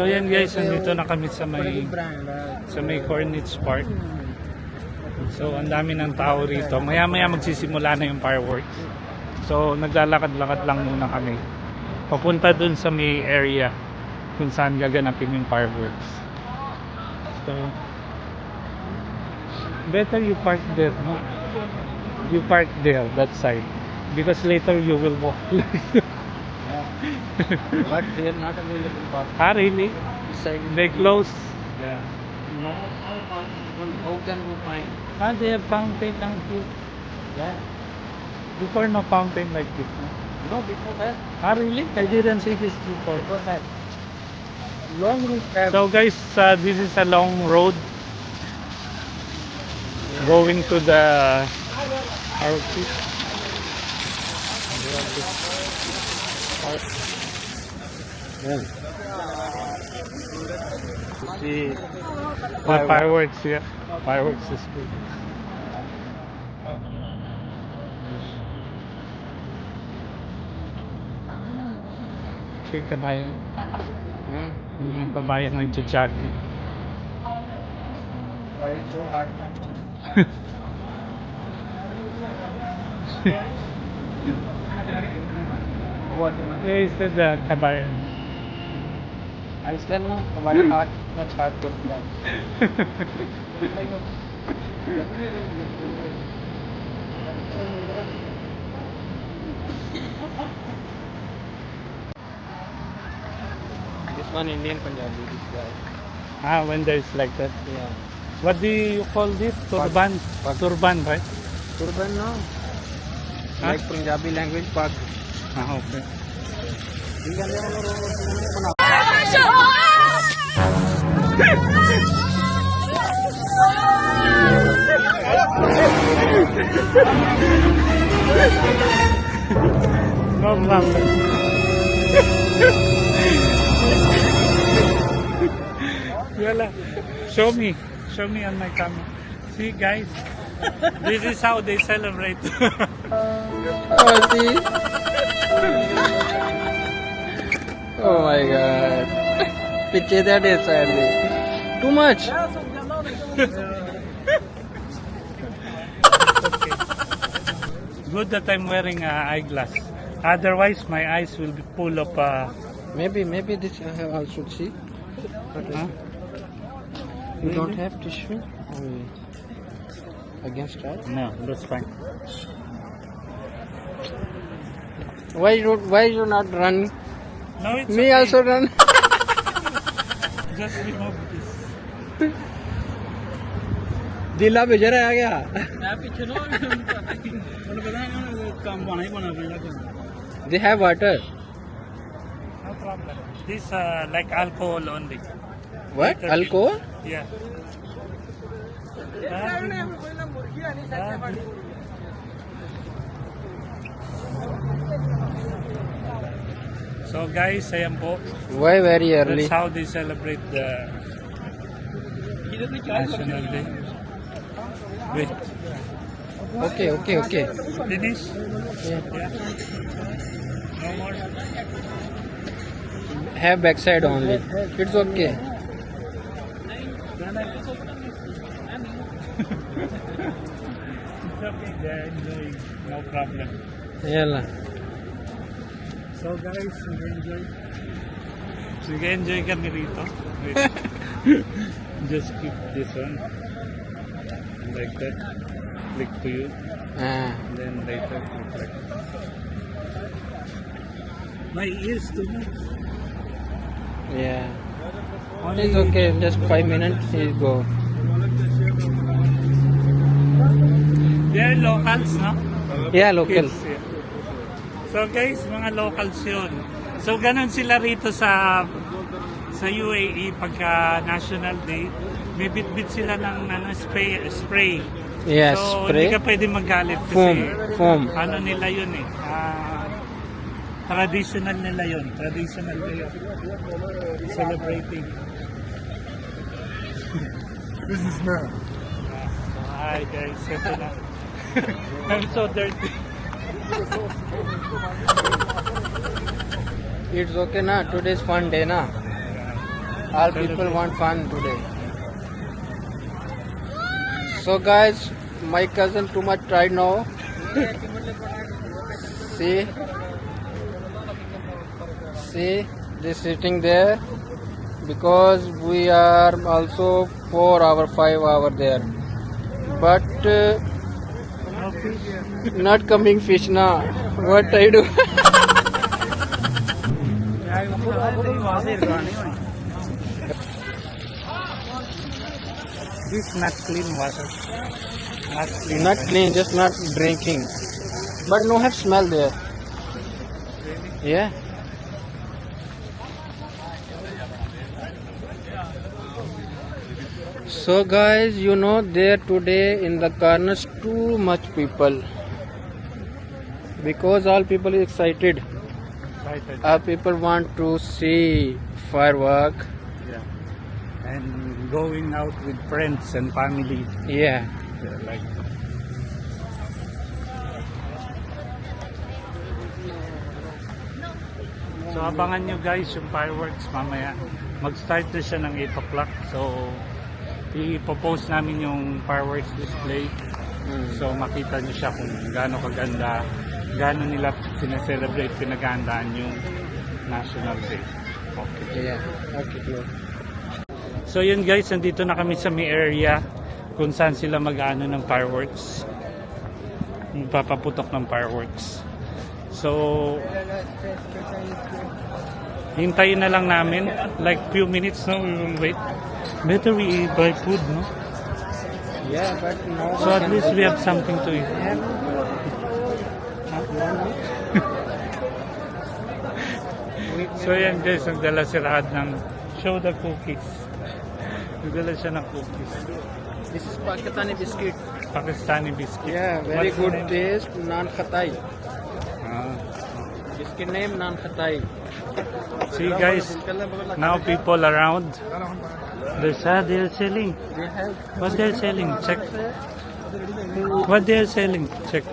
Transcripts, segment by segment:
So yan guys, nandito na kami sa may Corniche Park. So ang dami ng tao rito. Maya-maya magsisimula na yung fireworks. So naglalakad-lakad lang muna kami. Papunta dun sa may area kung saan gaganapin yung fireworks. So better you park there, no? You park there, that side. Because later you will walk. But they are not available for Ah, really? beside. They close. Yeah. No, how can we find? Ah, they have fountain lang here. Yeah. Before no fountain like this, no? No, before that. Ah, really? I didn't see this before. Before that. Long route. So guys, this is a long road going to the outfit. Yeah. See. Fireworks, yeah. Fireworks is good. Okay, kabayan. Yung kabayan nagja-jogging. Why is so hard? What? Yeah, is that the kabayan? I said no. Very hard. Much hard to fly. This one Indian Punjabi. This guy. Ah, when there's like that. Yeah. What do you call this? Turban? Pag. Turban, right? Turban no. Huh? Like Punjabi language pag. Ah, okay. No problem. Yala. Show me on my camera. See guys, this is how they celebrate. Oh, see? Oh my god. Picture that is sadly. Too much. Okay. Good that I'm wearing eyeglass. Otherwise, my eyes will be full of. Maybe this I have also see. Huh? You don't have tissue against that. No, that's fine. Why you not run? No, it's Me okay. also run. Just remove this. दिला भेज रहा है क्या? They have water. No problem. This like alcohol only. What? Little bit. Alcohol? Yeah. So guys, ayan po. Why very early? That's how they celebrate the National Day. Wait, Okay. finish? Yeah. Yeah. No more? Have backside only. It's okay. It's okay, they're enjoying. No problem. Yalla. So guys, enjoy kami rito. Wait. Just keep this one. Like that. Click to you. Then later click like that. My ears too much. Yeah. Only It's okay. Just 5 minutes. He go. They're locals, no? Yeah, local. Kids, yeah. So guys, mga locals yun. So ganun sila rito sa UAE pagka National Day. May bit-bit sila ng spray. Yeah, So spray. hindi ka pwede magalit kasi Foam. ano nila yun eh. Traditional nila yun. Traditional way of celebrating. This is now. Hi guys, ito na. I'm so dirty. It's okay na. Today's fun day na. All people want fun today. So guys, my cousin too much tried now. See, they sitting there because we are also 4 hour, 5 hour there. But not coming fish now. What I do? This not clean water. Not clean. Not clean, just not drinking. But no have smell there. Yeah. So guys, you know there today in the corners too much people. Because all people is excited. Excited. All people want to see firework. Yeah. And going out with friends and family. Yeah. Yeah, like so abangan nyo guys yung fireworks mamaya. Mag-start na siya ng 8 o'clock. So ipopost namin yung fireworks display. So makita nyo siya kung gaano kaganda, gaano nila sineselebrate, pinaghandaan yung National Day. Okay. Yeah. Okay. Good. So yun guys, nandito na kami sa may area kung saan sila mag-ano ng fireworks. Magpapaputok ng fireworks. So hintayin na lang namin, like few minutes, no, we will wait. Better we buy food, no? Yeah, but no. So at least we have something to eat. So yan guys, nagdala si Rahad ng show the cookies. Nagdala siya ng cookies. This is Pakistani biscuit. Pakistani biscuit. Yeah, very What's good the name? taste. Naan khatai. Ah. Biscuit name Naan khatai. See guys, now people around. They're selling. They have What they're selling? Check. What they're selling? Check.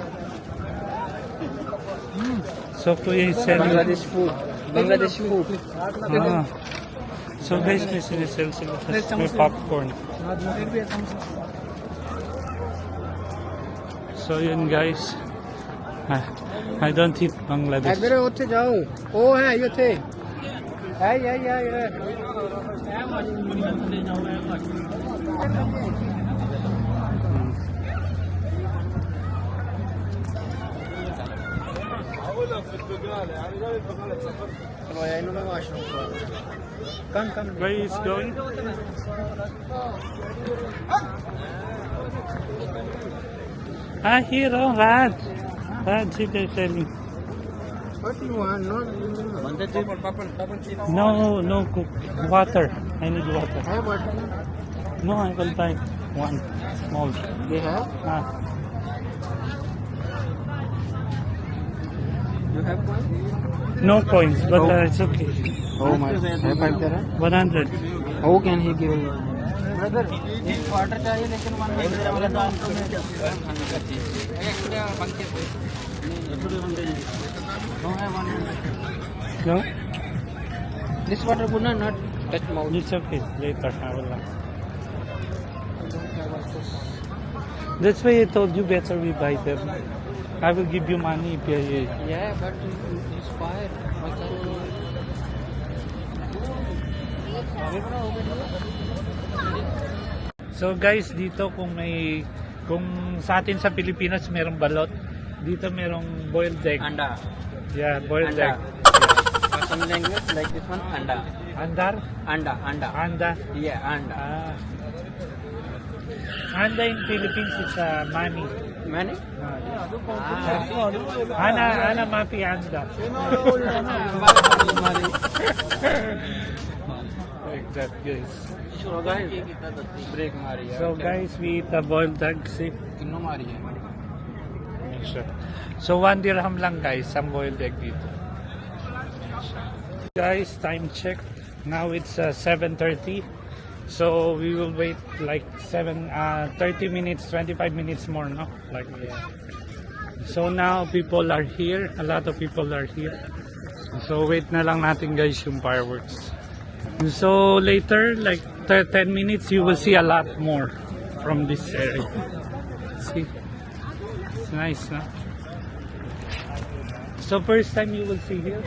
So Kuya is selling. Bangladesh food. Bangladesh food. Ah. So guys, may sinisell sila. May popcorn. So yun guys. I don't eat Bangladesh. इधर उठे जाओ ओ है ये थे है Come Where is going? Here, oh, Raj. Raj, see they're selling. What you want? No cook. Water. I need water. Have what? No, I will buy one small. They have? Ah. You have one? No coins, but it's okay. Oh my. Have 5 there? 100. How can he give you? Brother, एक वाटर चाहिए लेकिन 100 वाला दाम तो no have 100. No? This water would not touch mouth. It's okay. Later, I will. That's why I told you better we buy them. I will give you money if you. Yeah, but it's fire. So guys, dito kung sa atin sa Pilipinas merong balot, dito merong boiled egg. Anda. Yeah, boiled egg. Some language like this one, anda. Andar? Anda. Anda. Yeah, anda. Anda in Philippines is money. Money? Ana mapi anda. Like that guys. So guys, break mari. So guys, we eat a boiled egg. See? Kinno mari hai? So 1 dirham lang guys, ang boiled egg dito. Guys, time check. Now it's 7:30. So we will wait like 30 minutes, 25 minutes more, no? Like so now people are here. A lot of people are here. So wait na lang natin guys yung fireworks. So later, like 10 minutes, you will see a lot more from this area. See? It's nice, no? So first time you will see here?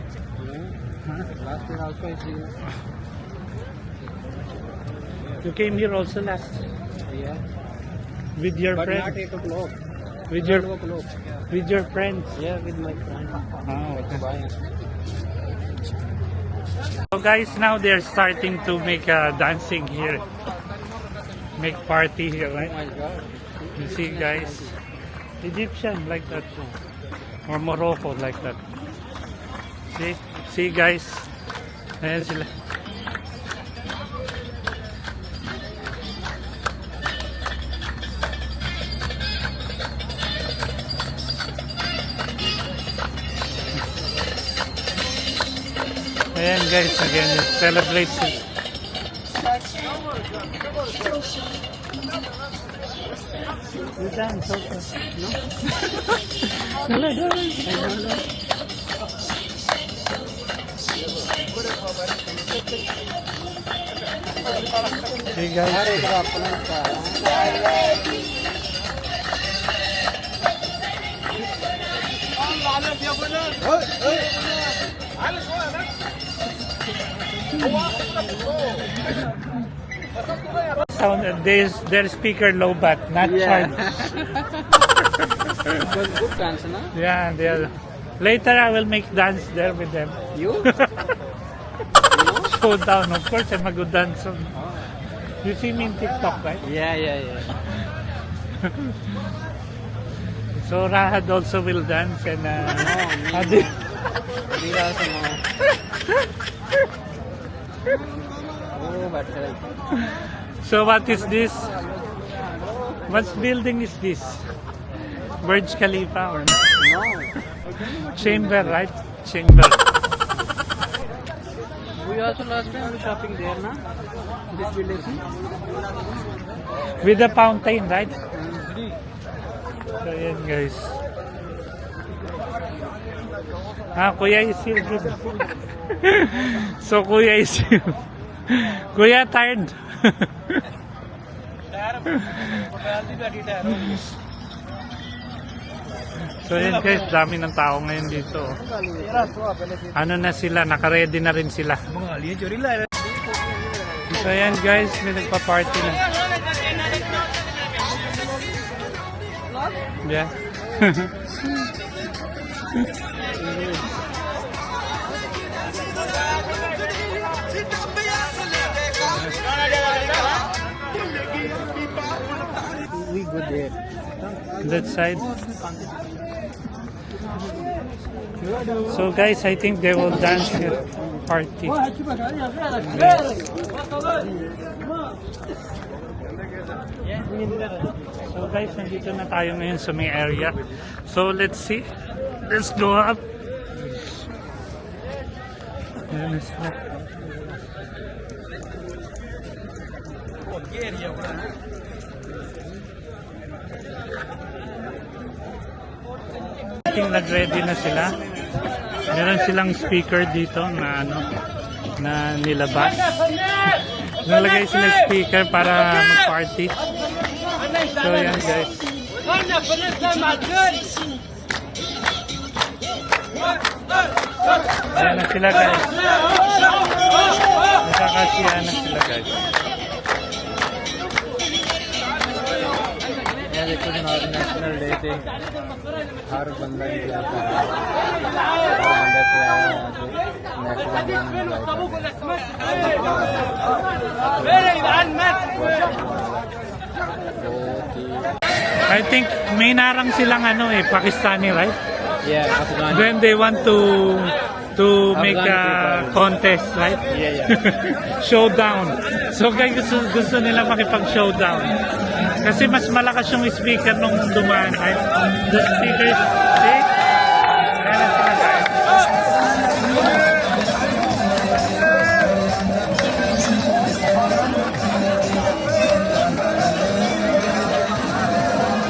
Last year also I see. You came here also last Yeah. with your But not friends? 8 o'clock. With 12 your o'clock. with your friends? Yeah, with my friend. Ah, okay. Bye. So guys, now they're starting to make dancing here. Make party here, Oh right? my God. You see guys, Egyptian like that, or Morocco like that. See guys, ayan sila. Ayan guys, again, it celebrates it. You dance also, no? See guys, हर एक का अपना style है. sound, their speaker low bat, not Yeah. charged. It was good dance, na? Yeah, they're. Later I will make dance there with them. You? Showdown, of course, I'm a good dancer. You see me in TikTok, right? Yeah, yeah, yeah. So Rahad also will dance and No, Adi- We also know. Oh, but So what is this? What building is this? Burj Khalifa or no. chamber, right? Chamber. We also last time shopping there, na? This village. With the fountain, right? So yan guys. Kuya is here good. So Kuya is here. Kuya tired. So yan guys, dami ng tao ngayon dito. Ano na sila, naka-ready na rin sila. So yan guys, may nagpa-party na. Yeah. We go there. That side. So guys, I think they will dance here. Party. So guys, nandito na tayo ngayon sa may area. So let's see. Let's go up. Ayan na sila. I think nag-ready na sila. Meron silang speaker dito na ano, na nilabas. Nalagay sila speaker para mag-party. So yan guys. Ayan na sila guys. Nakakasiyahan na sila guys. Yeah, देखो जनाब national day पे हर बंदा इंतजार कर रहा है। हर बंदा I think may narang silang ano Pakistani, right? Yeah, Afghan. Then they want to make a people. contest, right? Yeah, Showdown. So guys, gusto nila makipag-showdown. Kasi mas malakas yung speaker nung dumaan, right? The speakers, see? Ayan na sila guys.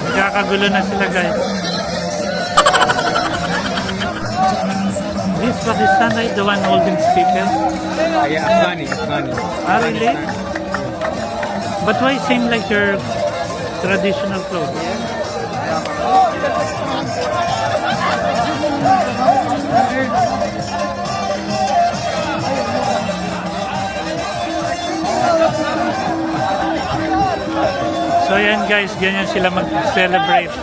Magkakagulo na sila guys. This Pakistan, right? The one holding speaker. Yeah, Afghani. Ah, really? But why seem like your traditional clothes? So yan guys, ganyan sila mag-celebrate.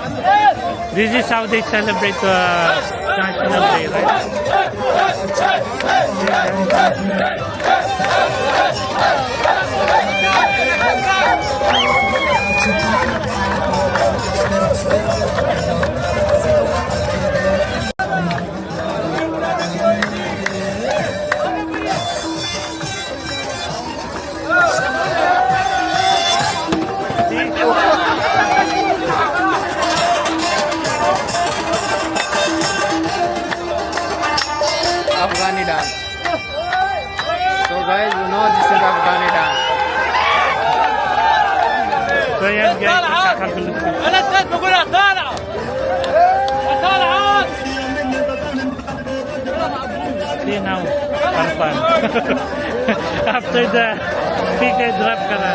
This is how they celebrate National Day, right? Afghani dance. So guys, you know this is Afghani dance. So yan guys, nakakagulo sila. See now, fun. After the speaker drop ka na.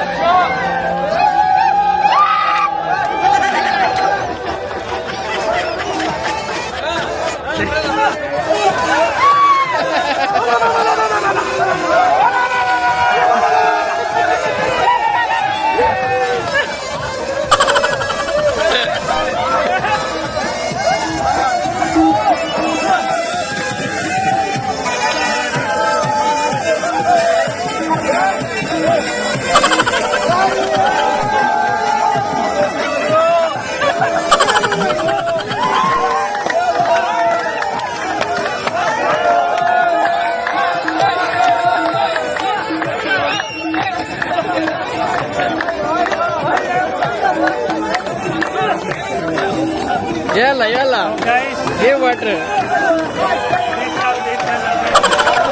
Yalla. Guys, Give water. this is how they celebrate.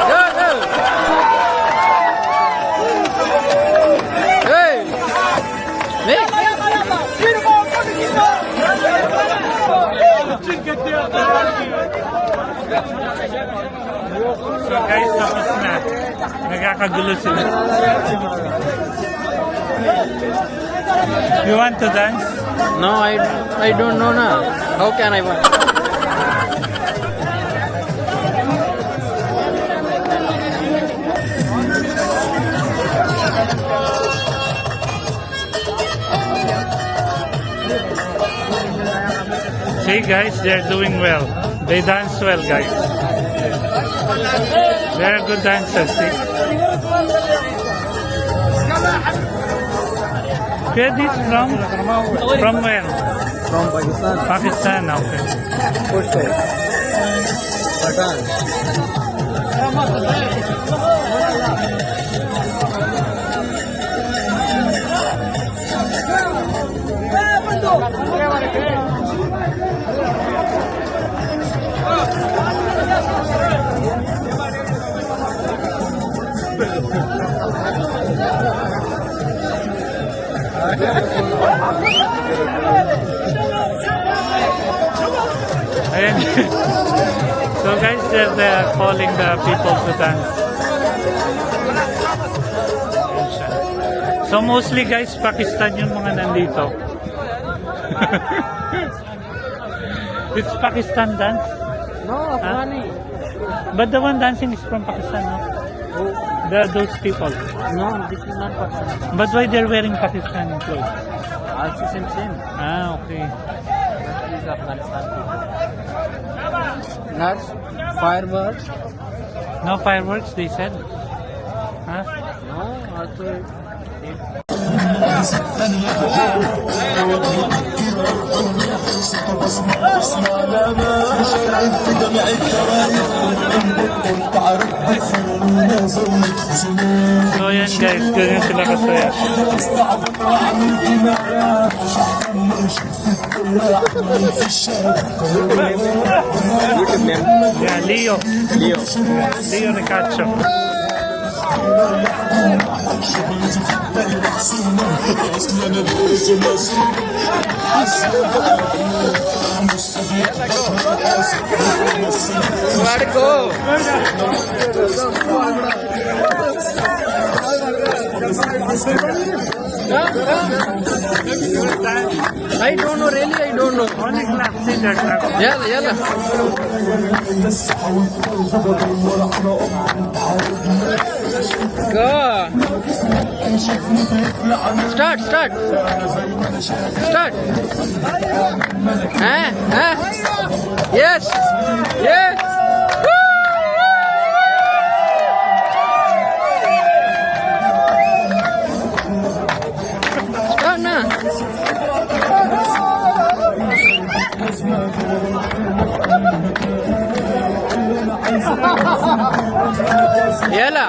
Go. Hey. So guys, tapos na. Nagkakagulo sila. You want to dance? No, I don't know now. How can I want? See guys, they're doing well. They dance well, guys. They're good dancers, see? Where this from? From where? From Pakistan. Pakistan, okay. Pushpe. Patan. Ayan. So guys, they're calling the people to dance. Ayan siya. So mostly guys, Pakistan yung mga nandito. It's Pakistan dance. No, Afghani. But the one dancing is from Pakistan, no? Those people. No, this is not Pakistan. But why they're wearing Pakistani clothes? Also same. Ah, okay. That is Afghanistan people. Not fireworks. No fireworks, they said. Huh? No, also So yan guys, ganyan sila kasaya. YouTube name. Yeah, Leo. Leo Ricacho. Let go. I don't know, really, I don't know. Only clap, see that clap. Yalla, yalla. Go. Start, start. Start. Yes. Yes. Start na. Yalla.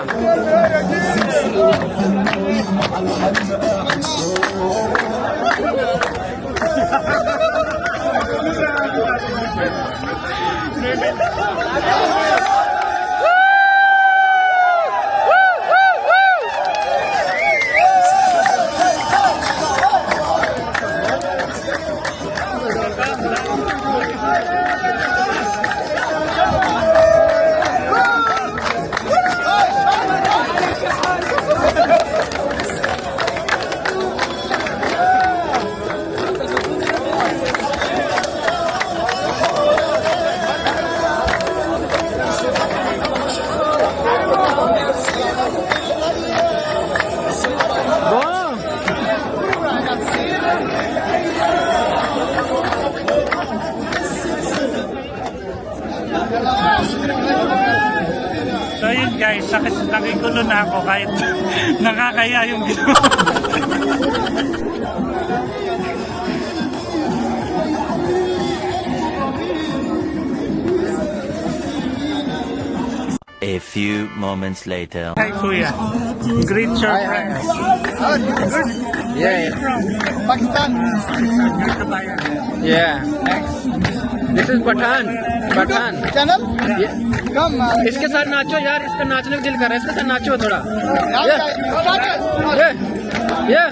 So yun guys, nakigulo na ako kahit nakakaya yung ginawa. A few moments later. Hi Kuya, great your friends. Yeah. Pakistan. Yeah. This is Pathan. Pathan. Channel? Yeah. Come. इसके साथ नाचो यार, इसका नाचने का दिल कर रहा है, इसके साथ नाचो थोड़ा. Yeah. Yeah. Yeah.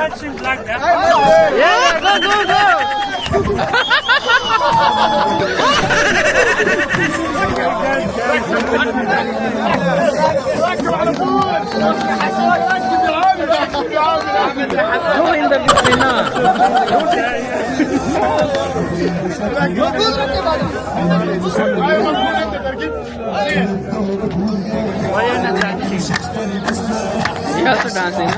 Watching vlog, ha? Yeah, go, go, go. Go in the between now. Why are you not dancing? He also dancing.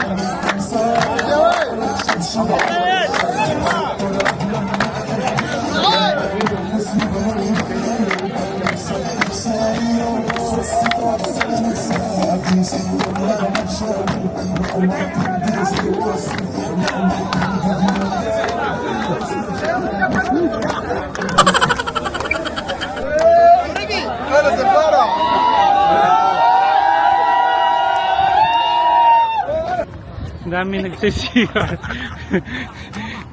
Dami nagsisiyar.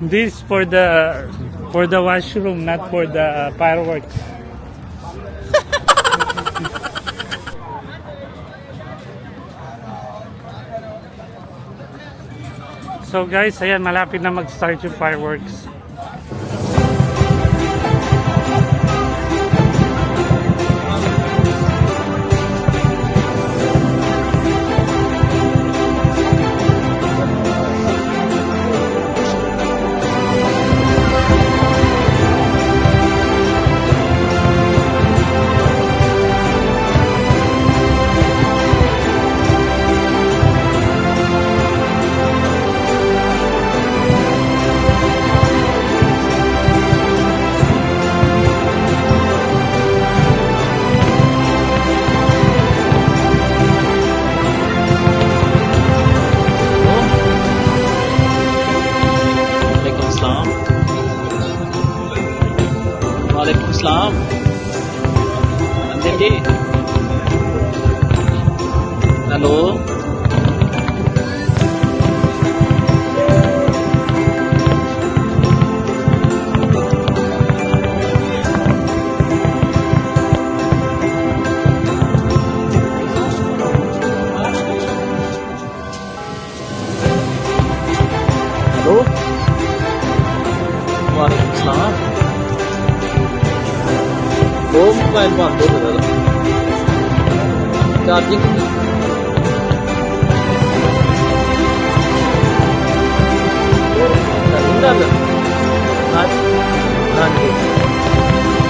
This for the washroom, not for the fireworks. So guys, ayan, malapit na mag-start yung fireworks. Hello hello वालेकुम सलाम दो मोबाइल बंद हो गए चार्जिंग हाँ हाँ जी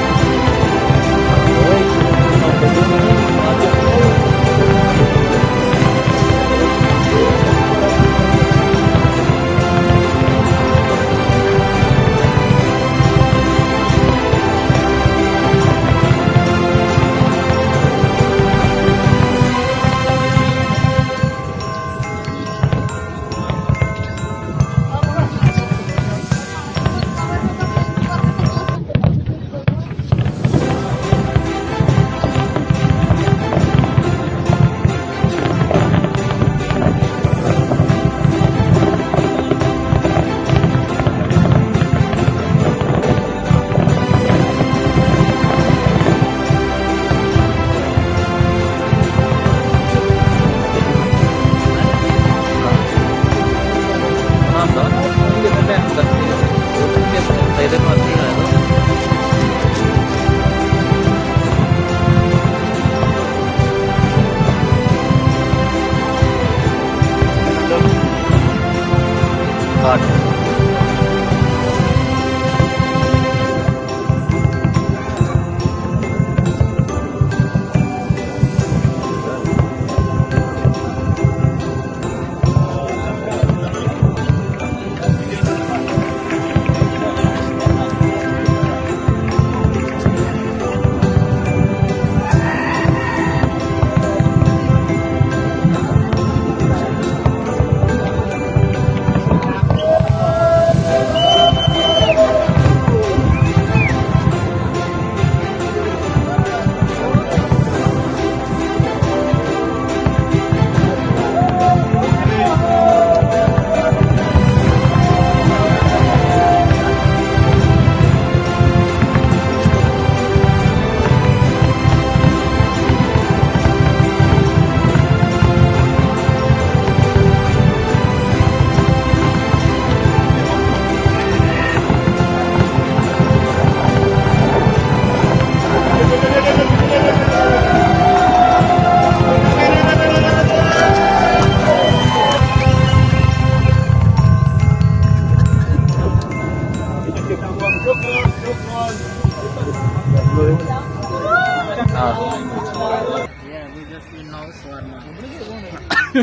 Yeah, we just eat now shawarma.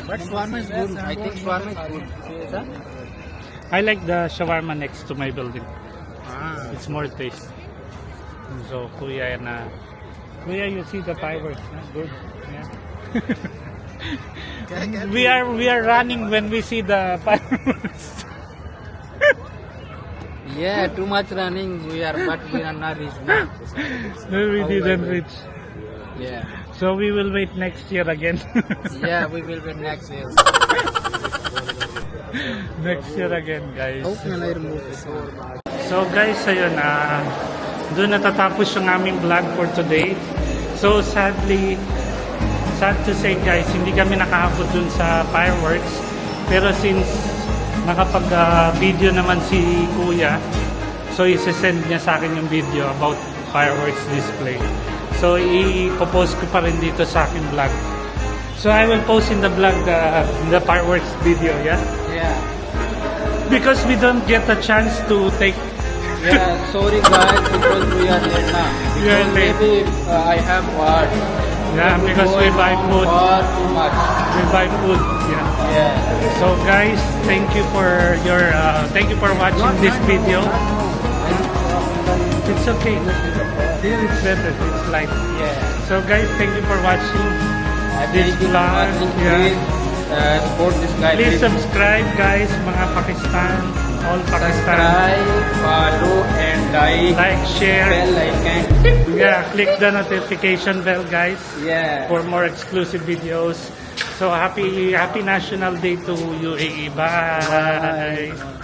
But shawarma is good. I think shawarma is good. Sir? I like the shawarma next to my building. Ah. It's more tasty. So, Kuya, Kuya, you see the fireworks, huh? Good. Yeah. we are running when we see the fireworks. Yeah, too much running. We are, but we are not reached now. No, we didn't reach. Yeah. So we will wait next year again. Yeah, we will be next year. Next year again, guys. How can I remove this? So guys, ayun doon natatapos yung aming vlog for today. So sad to say guys, hindi kami nakahabot dun sa fireworks. Pero since nakapag-video naman si Kuya, so isi-send niya sa akin yung video about fireworks display. So i-post ko pa rin dito sa akin vlog. So I will post in the vlog the fireworks video, yeah? Yeah. Because we don't get a chance to take. Yeah, sorry guys, because we are late now. We are late. Maybe I have what? Yeah, because we buy food. Far too much. We buy food. Yeah. Yeah. So guys, thank you for watching this video. It's okay. Here it's better. It's light. Yeah. So guys, thank you for watching this Thank you for vlog. watching. Yeah. Please support this guy. Please subscribe, guys, mga Pakistan, all Pakistan. Subscribe, follow, and Like, share. bell icon. Yeah, click the notification bell, guys, Yeah. for more exclusive videos. So happy National Day to UAE. Bye.